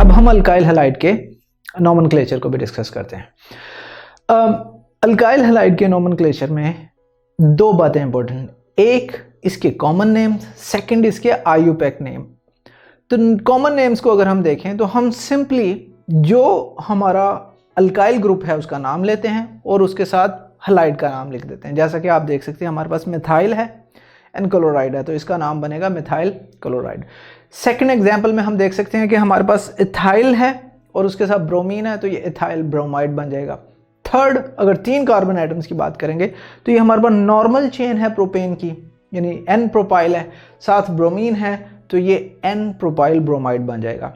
अब हम alkyl halide के नोमेनक्लेचर को भी डिस्कस करते हैं। अल्काइल हैलाइड के नोमेनक्लेचर में दो बातें इंपॉर्टेंट, एक इसके कॉमन नेम्स, सेकंड इसके आईयूपैक नेम। तो कॉमन नेम्स को अगर हम देखें तो हम सिंपली जो हमारा अल्काइल ग्रुप है उसका नाम लेते हैं और उसके साथ हैलाइड का नाम लिख देते हैं। जैसा कि आप देख सकते हैं हमारे पास मिथाइल है एंड क्लोराइड है, तो इसका नाम बनेगा मिथाइल क्लोराइड। सेकंड एग्जांपल में हम देख सकते हैं कि हमारे पास इथाइल है और उसके साथ ब्रोमीन है, तो ये इथाइल ब्रोमाइड बन जाएगा। थर्ड, अगर 3 कार्बन एटम्स की बात करेंगे तो ये हमारे पास नॉर्मल चेन है प्रोपेन की, यानी एन प्रोपाइल है, साथ ब्रोमीन है, तो ये एन प्रोपाइल ब्रोमाइड बन जाएगा।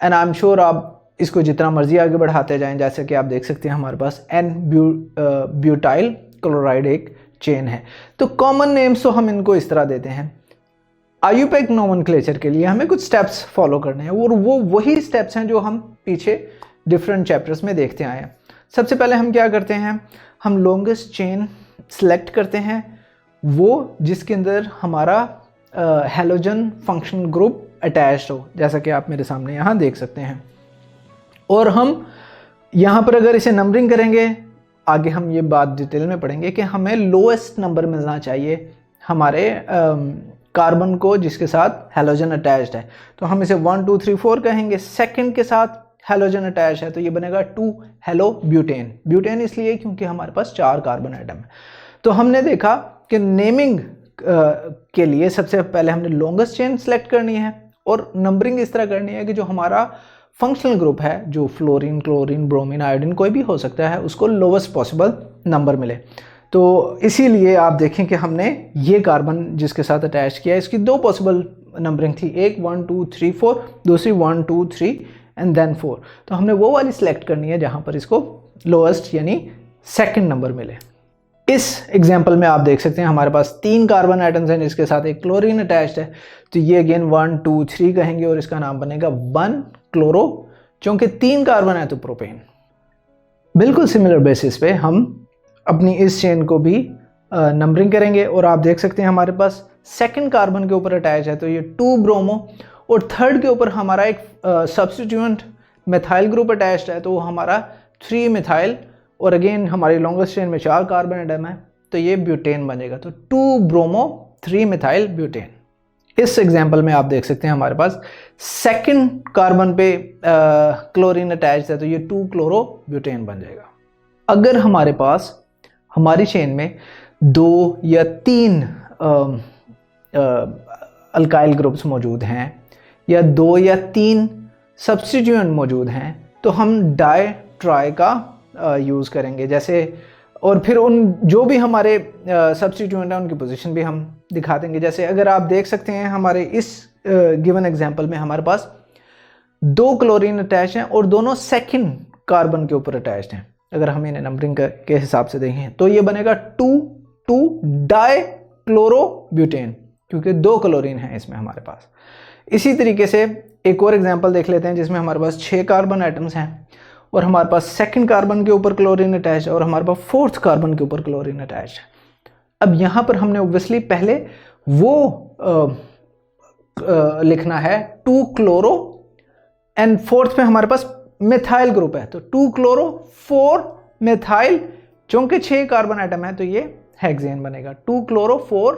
एंड आई एम श्योर आप इसको जितना मर्जी आगे बढ़ाते जाएं, जैसे कि आप देख सकते हैं हमारे पास एन ब्यूटाइल क्लोराइड एक चेन है। तो कॉमन नेम्स तो हम इनको इस तरह देते हैं। आईयूपैक नोमेनक्लेचर के लिए हमें कुछ स्टेप्स फॉलो करने हैं और वो वही स्टेप्स हैं जो हम पीछे डिफरेंट चैप्टर्स में देखते आए हैं। सबसे पहले हम क्या करते हैं, हम लॉन्गेस्ट चेन सेलेक्ट करते हैं, वो जिसके अंदर हमारा हैलोजन फंक्शन ग्रुप अटैच्ड हो, जैसा कि आप मेरे सामने यहाँ देख सकते हैं। और हम यहाँ पर अगर इसे नंबरिंग करेंगे, आगे हम ये बात डिटेल में पढ़ेंगे कि हमें लोएस्ट नंबर मिलना चाहिए हमारे कार्बन को जिसके साथ हैलोजन अटैच्ड है। तो हम इसे 1 2 3 4 कहेंगे। सेकंड के साथ हैलोजन अटैच है तो ये बनेगा 2 हेलो ब्यूटेन। ब्यूटेन इसलिए क्योंकि हमारे पास 4 कार्बन एटम है। तो हमने देखा कि नेमिंग के लिए सबसे पहले हमने लॉन्गेस्ट चेन सेलेक्ट करनी है और नंबरिंग इस तरह करनी है कि जो हमारा फंक्शनल ग्रुप है, जो फ्लोरीन, क्लोरीन, ब्रोमीन, आयोडीन कोई भी हो सकता है, उसको लोवेस्ट पॉसिबल नंबर मिले। तो इसीलिए आप देखें कि हमने ये कार्बन जिसके साथ अटैच किया, इसकी 2 पॉसिबल नंबरिंग थी, एक 1 2 3 4, दूसरी 1 2 3 एंड देन 4। तो हमने वो वाली सिलेक्ट करनी है जहाँ पर इसको लोएस्ट यानी सेकंड नंबर मिले। इस एग्जाम्पल में आप देख सकते हैं हमारे पास 3 कार्बन एटम्स हैं जिसके साथ एक क्लोरीन अटैच्ड है, तो ये अगेन 1 2 3 कहेंगे और इसका नाम बनेगा 1 क्लोरो, क्योंकि 3 कार्बन है तो प्रोपेन। बिल्कुल सिमिलर बेसिस पे हम अपनी इस चेन को भी नंबरिंग करेंगे और आप देख सकते हैं हमारे पास सेकंड कार्बन के ऊपर अटैच है तो ये 2 ब्रोमो और थर्ड के ऊपर हमारा एक सब्स्टिट्यूएंट मिथाइल ग्रुप अटैच्ड है तो वो हमारा 3 मिथाइल, और अगेन हमारी लॉन्गेस्ट चेन में 4 कार्बन एटम है तो ये ब्यूटेन बनेगा, तो 2 ब्रोमो 3 मिथाइल ब्यूटेन। इस एग्जांपल में आप देख सकते हैं हमारे पास सेकंड कार्बन पे क्लोरीन अटैच्ड है तो ये 2 क्लोरो ब्यूटेन बन जाएगा। अगर हमारे पास हमारी चेन में 2 या 3 अल्काइल ग्रुप्स मौजूद हैं या 2 या 3 सब्स्टिट्यूएंट मौजूद हैं तो हम डाई ट्राई का यूज़ करेंगे जैसे, और फिर उन जो भी हमारे सब्स्टिट्यूएंट हैं उनकी पोजीशन भी हम दिखा देंगे। जैसे अगर आप देख सकते हैं हमारे इस गिवन एग्जांपल में हमारे पास 2 क्लोरीन अटैच हैं और दोनों सेकंड कार्बन के ऊपर अटैच्ड हैं। अगर हम इन्हें नंबरिंग के हिसाब से देखें तो ये बनेगा 2 2 डाई क्लोरो ब्यूटेन, क्योंकि 2 क्लोरीन हैं इसमें हमारे पास। इसी तरीके से एक और एग्जांपल देख लेते हैं जिसमें हमारे पास 6 कार्बन एटम्स हैं और हमारे पास सेकंड कार्बन के ऊपर क्लोरीन अटैच है और हमारे पास 4th कार्बन के ऊपर क्लोरीन अटैच है। अब यहाँ पर हमने ऑब्वियसली पहले वो लिखना है 2 क्लोरो एंड 4th पे हमारे पास मिथाइल ग्रुप है तो 2 क्लोरो 4 मिथाइल, चूंकि 6 कार्बन एटम है तो ये हेक्सेन बनेगा, 2 chloro 4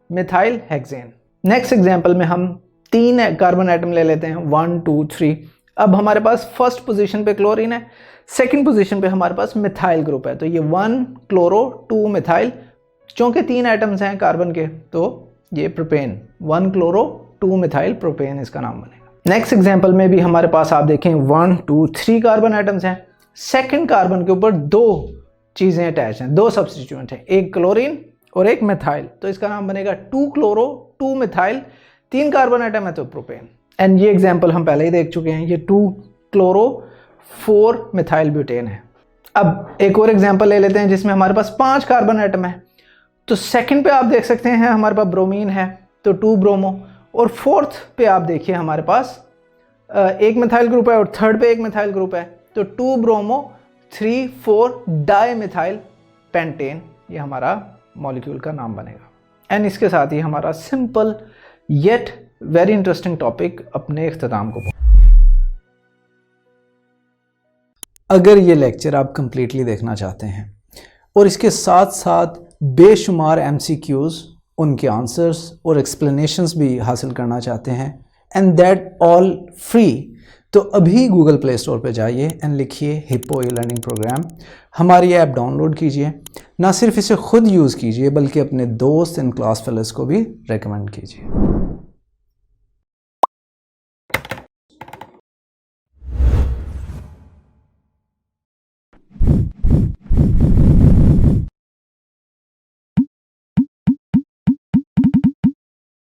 methyl hexane. Next example में हम 3 कार्बन एटम ले लेते हैं 1 2 3। अब हमारे पास फर्स्ट पोजीशन पे क्लोरीन है, सेकंड पोजीशन पे हमारे पास मिथाइल ग्रुप है तो ये 1 क्लोरो 2 मिथाइल, चूंकि 3 एटम्स हैं कार्बन के तो ये प्रोपेन, 1 क्लोरो 2 मिथाइल प्रोपेन इसका नाम बनेगा। नेक्स्ट एग्जांपल में भी हमारे पास आप देखें 1 2 3 कार्बन एटम्स हैं, सेकंड कार्बन के ऊपर 2 चीज़ें अटैच हैं, 2 सब्स्टिट्यूएंट हैं, एक क्लोरीन और एक मिथाइल, तो इसका नाम बनेगा 2 क्लोरो 2 मिथाइल, 3 कार्बन एटम है तो प्रोपेन। एंड ये एग्जांपल हम पहले ही देख चुके हैं, ये 2 क्लोरो 4 मिथाइल ब्यूटेन है। अब एक और एग्जांपल ले लेते हैं जिसमें हमारे पास 5 कार्बन एटम है, तो सेकंड पे आप देख सकते हैं हमारे पास ब्रोमीन है तो 2 ब्रोमो, और 4th पे आप देखिए हमारे पास एक मिथाइल ग्रुप है और थर्ड पे एक मिथाइल ग्रुप है तो 2 ब्रोमो 3 4 डाई मिथाइल पेंटेन, ये हमारा मॉलिक्यूल का नाम बनेगा। एंड इसके साथ ही हमारा simple yet very interesting topic अपने इख्तिताम को अगर ये लेक्चर आप कंप्लीटली देखना चाहते हैं और इसके साथ साथ बेशुमार MCQs, उनके आंसर्स और एक्सप्लेनेशंस भी हासिल करना चाहते हैं, एंड दैट ऑल फ्री, तो अभी गूगल प्ले स्टोर पे जाइए एंड लिखिए हिप्पो ई लर्निंग प्रोग्राम। हमारी ऐप डाउनलोड कीजिए, ना सिर्फ इसे खुद यूज़ कीजिए बल्कि अपने दोस्त एंड क्लास फेलोज़ को भी रेकमेंड कीजिए।